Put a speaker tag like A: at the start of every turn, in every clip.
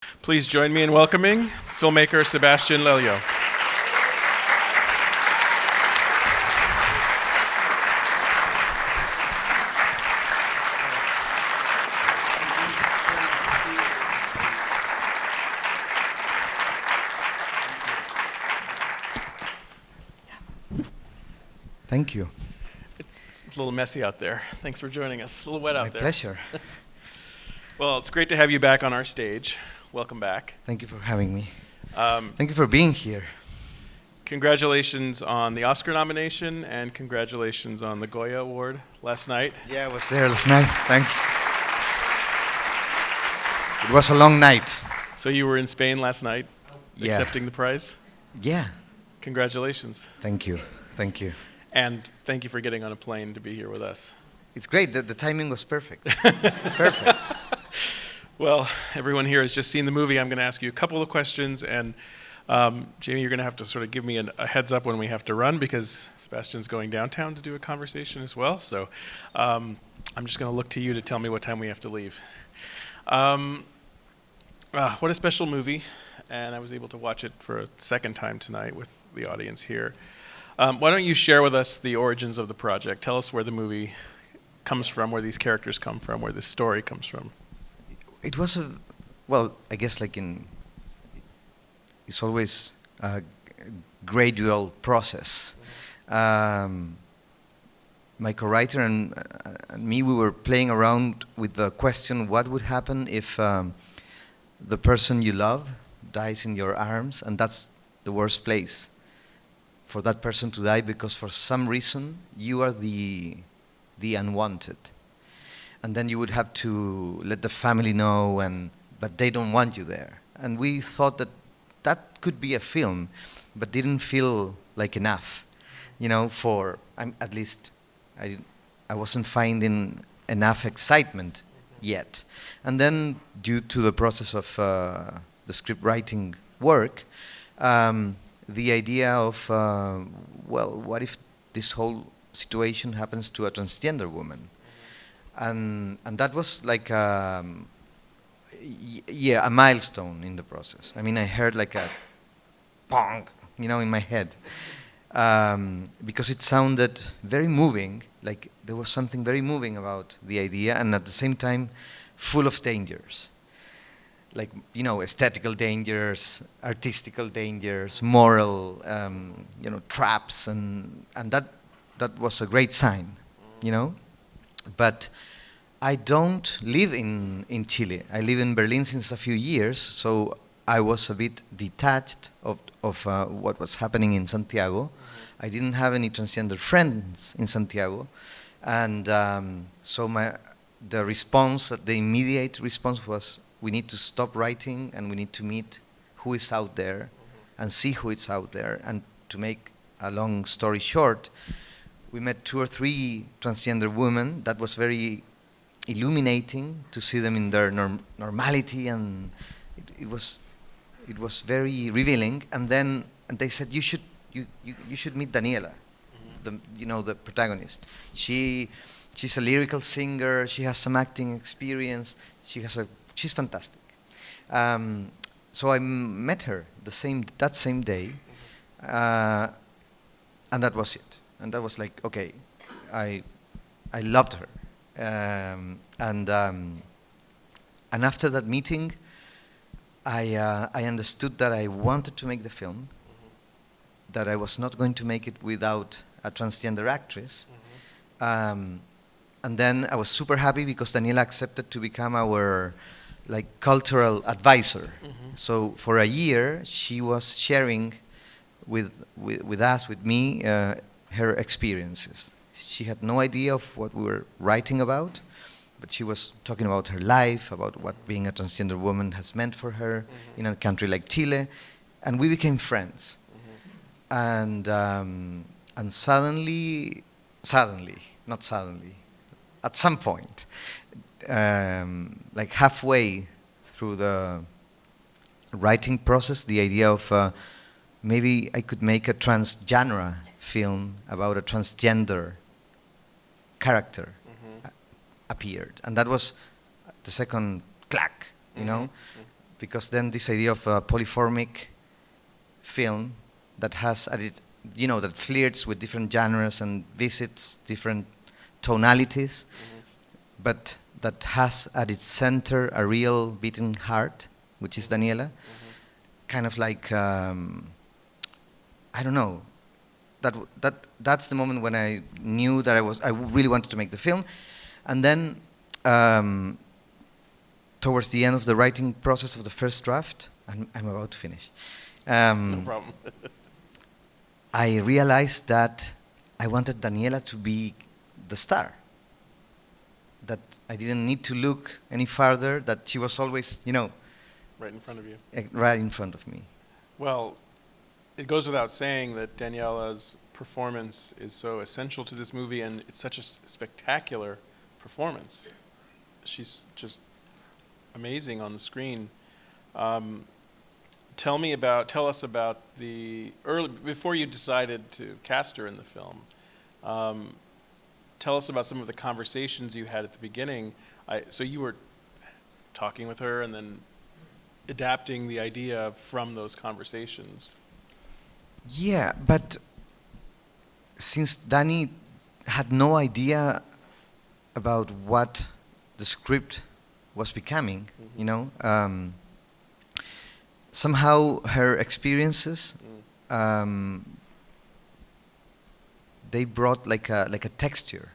A: Please join me in welcoming filmmaker Sebastián Lelio.
B: Thank you.
A: It's a little messy out there. Thanks for joining us. A little wet out
B: My
A: there.
B: pleasure.
A: Well, it's great to have you back on our stage. Welcome back.
B: Thank you for having me. Thank you for being here.
A: Congratulations on the Oscar nomination and congratulations on the Goya Award last night.
B: Yeah, I was there last night. Thanks. It was a long night.
A: So you were in Spain last night
B: Yeah.
A: accepting the prize?
B: Yeah.
A: Congratulations.
B: Thank you. Thank you.
A: And thank you for getting on a plane to be here with us.
B: It's great. The timing was perfect. Perfect.
A: Well, everyone here has just seen the movie. I'm going to ask you a couple of questions, and Jamie, you're going to have to sort of give me a heads up when we have to run because Sebastian's going downtown to do a conversation as well. So I'm just going to look to you to tell me what time we have to leave. What a special movie, and I was able to watch it for a second time tonight with the audience here. Why don't you share with us the origins of the project? Tell us where the movie comes from, where these characters come from, where this story comes from.
B: It was I guess it's always a gradual process. My co-writer and me, we were playing around with the question, what would happen if the person you love dies in your arms, and that's the worst place for that person to die because for some reason you are the unwanted. And then you would have to let the family know, but they don't want you there. And we thought that could be a film, but didn't feel like enough, at least I wasn't finding enough excitement yet. And then due to the process of the script writing work, the idea of, what if this whole situation happens to a transgender woman? And that was like a milestone in the process. I mean, I heard like a pong, in my head, because it sounded very moving, like there was something very moving about the idea, and at the same time, full of dangers. Like, aesthetical dangers, artistical dangers, moral, traps, and that was a great sign, But I don't live in Chile. I live in Berlin since a few years, so I was a bit detached of what was happening in Santiago. I didn't have any transgender friends in Santiago, and so the immediate response was, we need to stop writing and we need to meet who is out there and see who is out there. And to make a long story short, we met 2 or 3 transgender women. That was very illuminating to see them in their normality, and it was very revealing. And they said, you should meet Daniela, the protagonist. She's a lyrical singer. She has some acting experience. She's fantastic. So I met her that same day, and that was it. And that was like, okay, I loved her, and after that meeting, I understood that I wanted to make the film, that I was not going to make it without a transgender actress, and then I was super happy because Daniela accepted to become our cultural advisor. So for a year, she was sharing with me, her experiences. She had no idea of what we were writing about, but she was talking about her life, about what being a transgender woman has meant for her in a country like Chile, and we became friends. And suddenly, not suddenly, at some point, like halfway through the writing process, the idea of maybe I could make a transgenre film about a transgender character appeared, and that was the second clack, because then this idea of a polyformic film that has at it, that flirts with different genres and visits different tonalities, but that has at its center a real beating heart, which is Daniela. Kind of like, I don't know, that's the moment when I knew that I really wanted to make the film. And then towards the end of the writing process of the first draft, I'm about to finish.
A: No problem.
B: I realized that I wanted Daniela to be the star. That I didn't need to look any farther, that she was always,
A: Right in front of you.
B: right in front of me.
A: Well, it goes without saying that Daniela's performance is so essential to this movie, and it's such a spectacular performance. She's just amazing on the screen. Tell us about the before you decided to cast her in the film. Tell us about some of the conversations you had at the beginning. So you were talking with her and then adapting the idea from those conversations.
B: Yeah, but since Danny had no idea about what the script was becoming, somehow her experiences, they brought like a texture.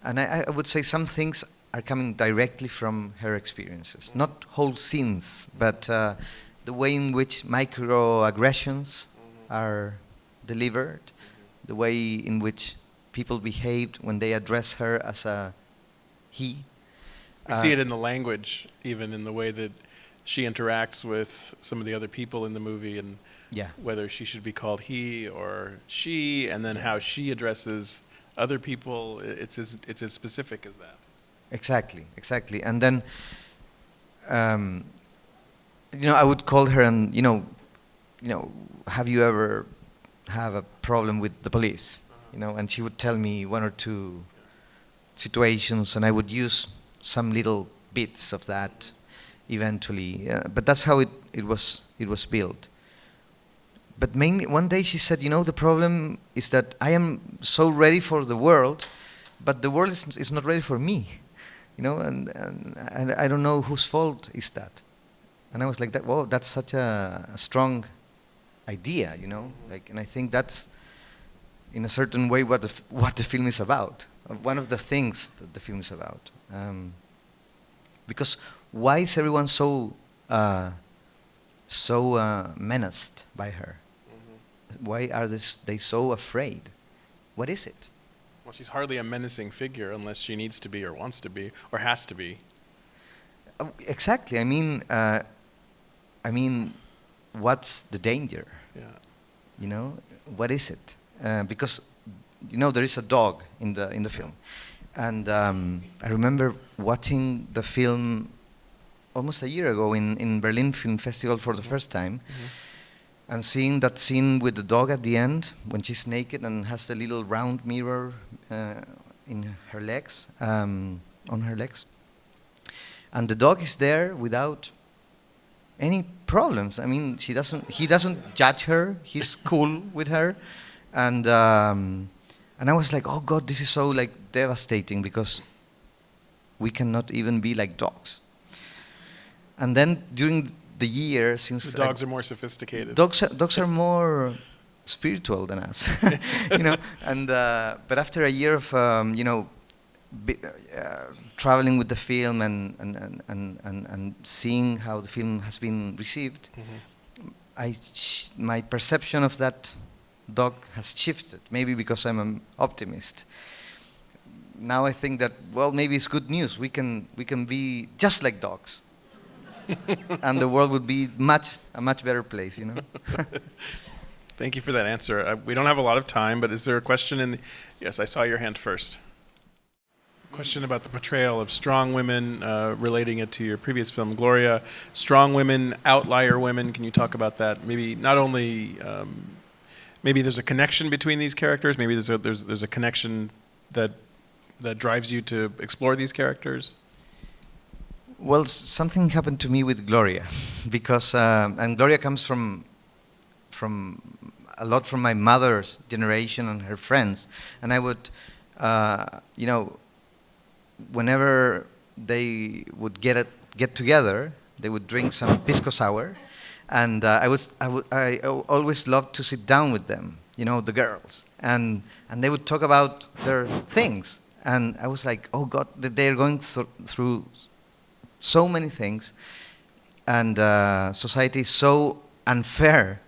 B: And I would say some things are coming directly from her experiences. Not whole scenes, but the way in which microaggressions are delivered, the way in which people behaved when they address her as a he.
A: We see it in the language, even in the way that she interacts with some of the other people in the movie, and whether she should be called he or she, and then how she addresses other people. It's as specific as that.
B: Exactly. And then, I would call her and, have you ever have a problem with the police? And she would tell me one or two situations, and I would use some little bits of that eventually. But that's how it was built. But mainly, one day she said, the problem is that I am so ready for the world, but the world is not ready for me. And I don't know whose fault is that. And I was like, whoa, that's such a strong idea, and I think that's, in a certain way, what the film is about. One of the things that the film is about. Because why is everyone so menaced by her? Why are they so afraid? What is it?
A: Well, she's hardly a menacing figure unless she needs to be or wants to be or has to be.
B: Exactly. I mean, what's the danger?
A: Yeah.
B: What is it? Because there is a dog in the film, and I remember watching the film almost a year ago in Berlin Film Festival for the first time. And seeing that scene with the dog at the end, when she's naked and has the little round mirror in her legs, on her legs, and the dog is there without any problems. I mean, he doesn't judge her. He's cool with her, and I was like, oh God, this is so like devastating because we cannot even be like dogs. And then during the year, since
A: the dogs are more sophisticated.
B: Dogs are more spiritual than us, And but after a year of traveling with the film and seeing how the film has been received, my perception of that dog has shifted. Maybe because I'm an optimist. Now I think that maybe it's good news. We can be just like dogs. And the world would be a much better place,
A: Thank you for that answer. We don't have a lot of time, but is there a question Yes, I saw your hand first. Question about the portrayal of strong women, relating it to your previous film, Gloria. Strong women, outlier women. Can you talk about that? Maybe not only, maybe there's a connection between these characters. Maybe there's a connection that drives you to explore these characters.
B: Well, something happened to me with Gloria, because and Gloria comes from a lot from my mother's generation and her friends, and I would, you know, whenever they would get together, they would drink some pisco sour, and I always loved to sit down with them, you know, the girls, and they would talk about their things, and I was like, oh God, they're going through so many things, and society is so unfair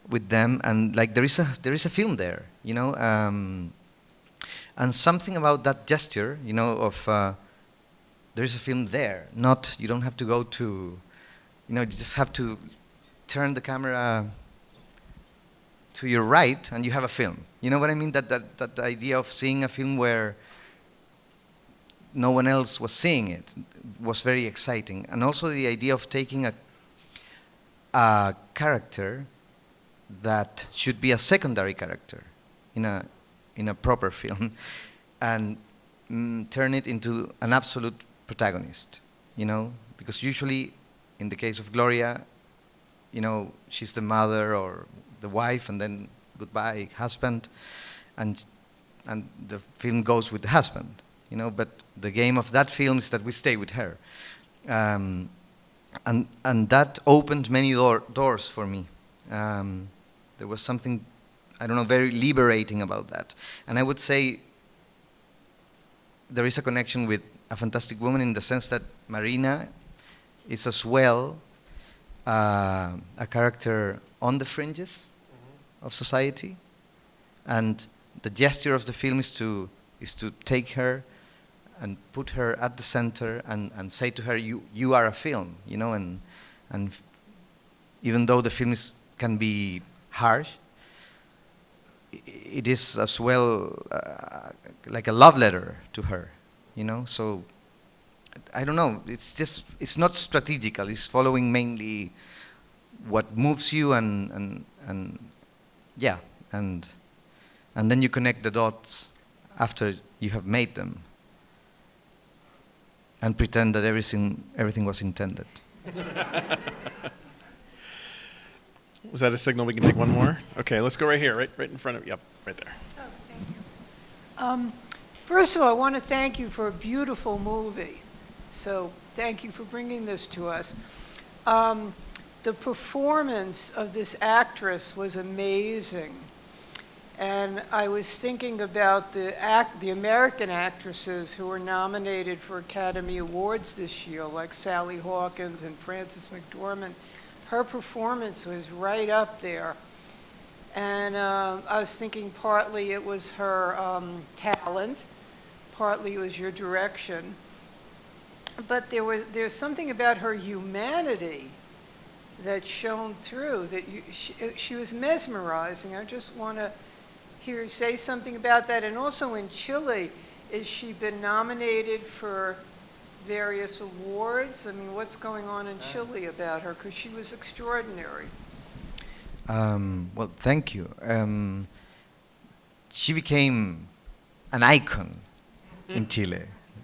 B: with them, and like there is a film there, you know, and something about that gesture, you know, of there is a film there. Not, you don't have to go to, you know, you just have to turn the camera to your right, and you have a film. You know what I mean? That idea of seeing a film where no one else was seeing it was very exciting. And also the idea of taking a character that should be a secondary character in a proper film and turn it into an absolute protagonist, you know? Because usually, in the case of Gloria, you know, she's the mother or the wife, and then goodbye, husband, and the film goes with the husband, you know? But the game of that film is that we stay with her. And that opened many doors for me. There was something, I don't know, very liberating about that. And I would say there is a connection with A Fantastic Woman in the sense that Marina is as well a character on the fringes of society. And the gesture of the film is to take her and put her at the center and say to her, you are a film, you know, and even though the film can be harsh, it is as well like a love letter to her, you know. So I don't know. It's not strategical. It's following mainly what moves you and yeah, and then you connect the dots after you have made them, and pretend that everything was intended.
A: Was that a signal we can take one more? Okay, let's go right here, right in front of you. Yep, right there.
C: Oh, thank you. First of all, I want to thank you for a beautiful movie. So thank you for bringing this to us. The performance of this actress was amazing. And I was thinking about the American actresses who were nominated for Academy Awards this year, like Sally Hawkins and Frances McDormand. Her performance was right up there. And I was thinking partly it was her talent, partly it was your direction. But there's something about her humanity that shone through, that she was mesmerizing. I just want to hear you say something about that. And also in Chile, has she been nominated for various awards? I mean, what's going on in Chile about her? Because she was extraordinary.
B: Well, thank you. She became an icon in Chile.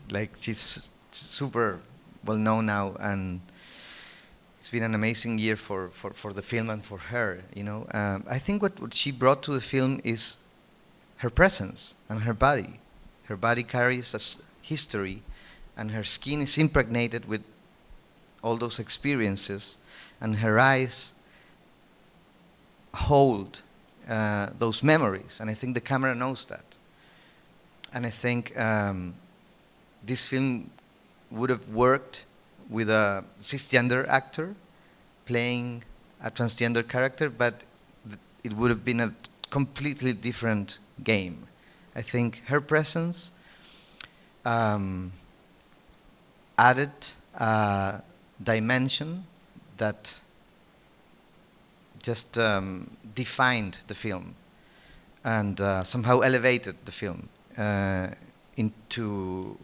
B: Like, she's super well known now, and it's been an amazing year for the film and for her, you know. I think what she brought to the film is her presence and her body. Her body carries a history, and her skin is impregnated with all those experiences, and her eyes hold those memories, and I think the camera knows that. And I think this film would have worked with a cisgender actor playing a transgender character, but it would have been a completely different game. I think her presence added a dimension that just defined the film and somehow elevated the film into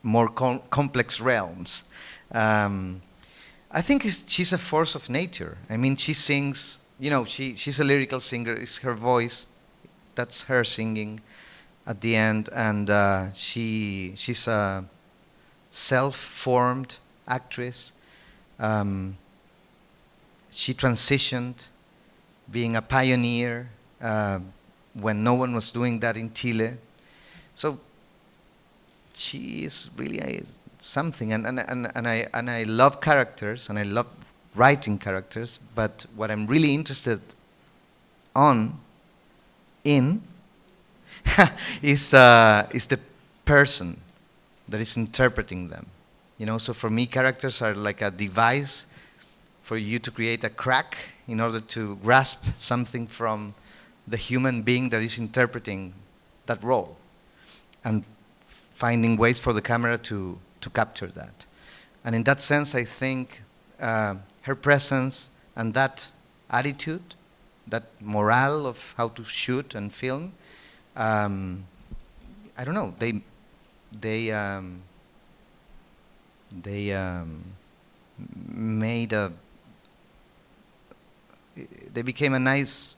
B: more complex realms. I think she's a force of nature. I mean, she sings, you know, she's a lyrical singer. It's her voice, that's her singing at the end, and she's a self-formed actress. She transitioned, being a pioneer when no one was doing that in Chile. So she is really something, and I love characters, and I love writing characters. But what I'm really interested in is the person that is interpreting them. You know, so for me, characters are like a device for you to create a crack in order to grasp something from the human being that is interpreting that role, and finding ways for the camera to capture that. And in that sense, I think her presence and that attitude, that morale of how to shoot and film, I don't know, they became a nice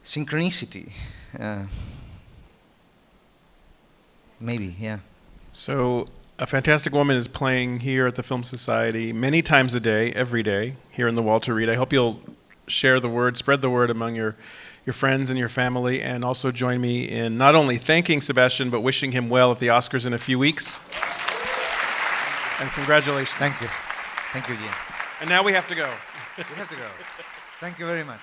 B: synchronicity. Maybe, yeah.
A: So a fantastic woman is playing here at the Film Society many times a day, every day, here in the Walter Reed. I hope you'll share the word, spread the word among your friends and your family, and also join me in not only thanking Sebastián, but wishing him well at the Oscars in a few weeks. And congratulations.
B: Thank you. Thank you, Ian.
A: And now we have to go.
B: We have to go. Thank you very much.